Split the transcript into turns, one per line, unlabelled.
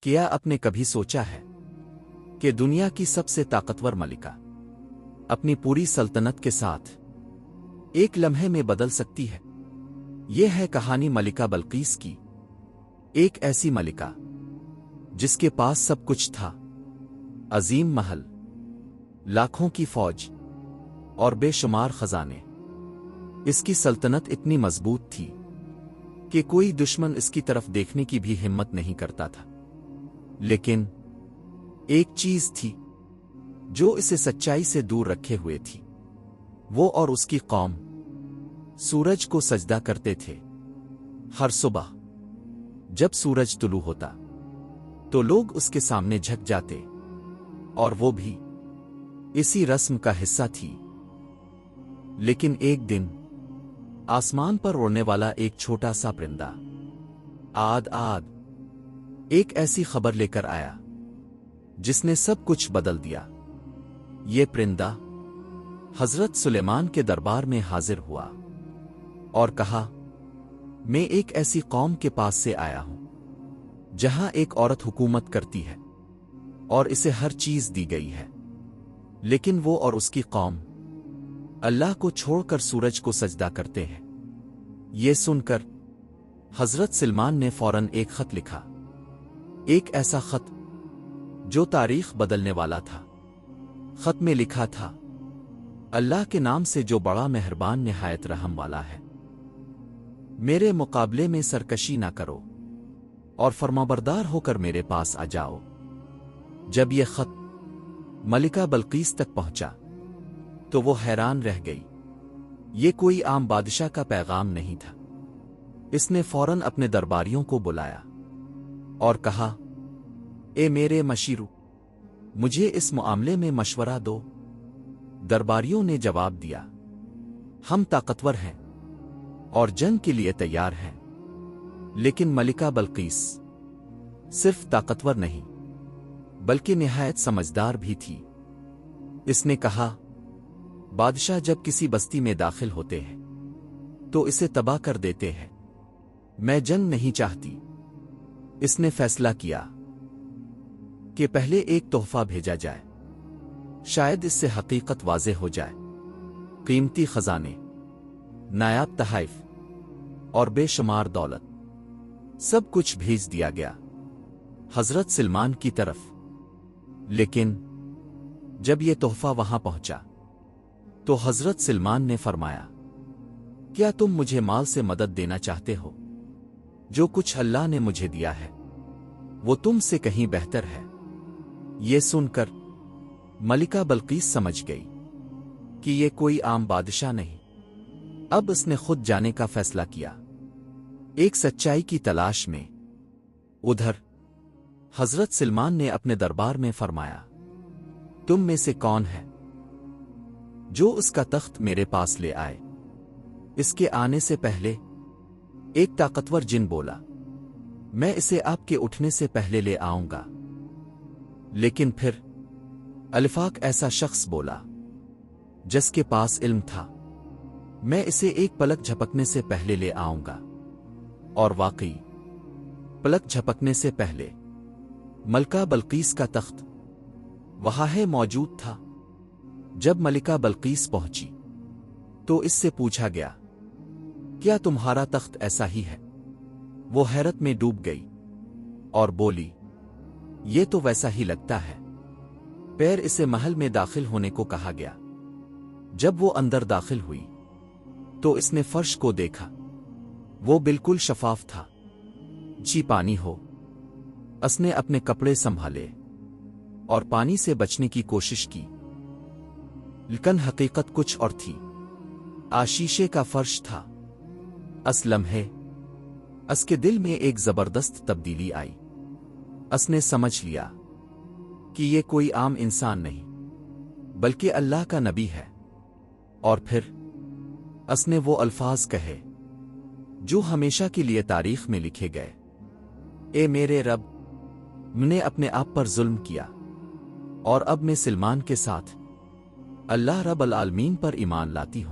کیا آپ نے کبھی سوچا ہے کہ دنیا کی سب سے طاقتور ملکہ اپنی پوری سلطنت کے ساتھ ایک لمحے میں بدل سکتی ہے؟ یہ ہے کہانی ملکہ بلقیس کی، ایک ایسی ملکہ جس کے پاس سب کچھ تھا، عظیم محل، لاکھوں کی فوج اور بے شمار خزانے۔ اس کی سلطنت اتنی مضبوط تھی کہ کوئی دشمن اس کی طرف دیکھنے کی بھی ہمت نہیں کرتا تھا۔ لیکن ایک چیز تھی جو اسے سچائی سے دور رکھے ہوئے تھی۔ وہ اور اس کی قوم سورج کو سجدہ کرتے تھے۔ ہر صبح جب سورج طلوع ہوتا تو لوگ اس کے سامنے جھک جاتے، اور وہ بھی اسی رسم کا حصہ تھی۔ لیکن ایک دن آسمان پر اڑنے والا ایک چھوٹا سا پرندہ آد ایک ایسی خبر لے کر آیا جس نے سب کچھ بدل دیا۔ یہ پرندہ حضرت سلیمان کے دربار میں حاضر ہوا اور کہا، میں ایک ایسی قوم کے پاس سے آیا ہوں جہاں ایک عورت حکومت کرتی ہے اور اسے ہر چیز دی گئی ہے، لیکن وہ اور اس کی قوم اللہ کو چھوڑ کر سورج کو سجدہ کرتے ہیں۔ یہ سن کر حضرت سلمان نے فوراً ایک خط لکھا، ایک ایسا خط جو تاریخ بدلنے والا تھا۔ خط میں لکھا تھا، اللہ کے نام سے جو بڑا مہربان نہایت رحم والا ہے، میرے مقابلے میں سرکشی نہ کرو اور فرمانبردار ہو کر میرے پاس آ جاؤ۔ جب یہ خط ملکہ بلقیس تک پہنچا تو وہ حیران رہ گئی۔ یہ کوئی عام بادشاہ کا پیغام نہیں تھا۔ اس نے فوراً اپنے درباریوں کو بلایا اور کہا، اے میرے مشیرو، مجھے اس معاملے میں مشورہ دو۔ درباریوں نے جواب دیا، ہم طاقتور ہیں اور جنگ کے لیے تیار ہیں، لیکن ملکہ بلقیس صرف طاقتور نہیں بلکہ نہایت سمجھدار بھی تھی۔ اس نے کہا، بادشاہ جب کسی بستی میں داخل ہوتے ہیں تو اسے تباہ کر دیتے ہیں، میں جنگ نہیں چاہتی۔ اس نے فیصلہ کیا کہ پہلے ایک تحفہ بھیجا جائے، شاید اس سے حقیقت واضح ہو جائے۔ قیمتی خزانے، نایاب تحائف اور بے شمار دولت، سب کچھ بھیج دیا گیا حضرت سلمان کی طرف۔ لیکن جب یہ تحفہ وہاں پہنچا تو حضرت سلمان نے فرمایا، کیا تم مجھے مال سے مدد دینا چاہتے ہو؟ جو کچھ اللہ نے مجھے دیا ہے وہ تم سے کہیں بہتر ہے۔ یہ سن کر ملکہ بلقیس سمجھ گئی کہ یہ کوئی عام بادشاہ نہیں۔ اب اس نے خود جانے کا فیصلہ کیا، ایک سچائی کی تلاش میں۔ ادھر حضرت سلمان نے اپنے دربار میں فرمایا، تم میں سے کون ہے جو اس کا تخت میرے پاس لے آئے؟ اس کے آنے سے پہلے ایک طاقتور جن بولا، میں اسے آپ کے اٹھنے سے پہلے لے آؤں گا۔ لیکن پھر الفاق ایسا شخص بولا جس کے پاس علم تھا، میں اسے ایک پلک جھپکنے سے پہلے لے آؤں گا۔ اور واقعی پلک جھپکنے سے پہلے ملکہ بلقیس کا تخت وہاں ہے موجود تھا۔ جب ملکہ بلقیس پہنچی تو اس سے پوچھا گیا، کیا تمہارا تخت ایسا ہی ہے؟ وہ حیرت میں ڈوب گئی اور بولی، یہ تو ویسا ہی لگتا ہے۔ پیر اسے محل میں داخل ہونے کو کہا گیا۔ جب وہ اندر داخل ہوئی تو اس نے فرش کو دیکھا، وہ بالکل شفاف تھا، جی پانی ہو۔ اس نے اپنے کپڑے سنبھالے اور پانی سے بچنے کی کوشش کی، لیکن حقیقت کچھ اور تھی۔ آشیشے کا فرش تھا۔ اس لمحے اس کے دل میں ایک زبردست تبدیلی آئی۔ اس نے سمجھ لیا کہ یہ کوئی عام انسان نہیں بلکہ اللہ کا نبی ہے۔ اور پھر اس نے وہ الفاظ کہے جو ہمیشہ کے لیے تاریخ میں لکھے گئے، اے میرے رب، میں نے اپنے آپ پر ظلم کیا اور اب میں سلمان کے ساتھ اللہ رب العالمین پر ایمان لاتی ہوں۔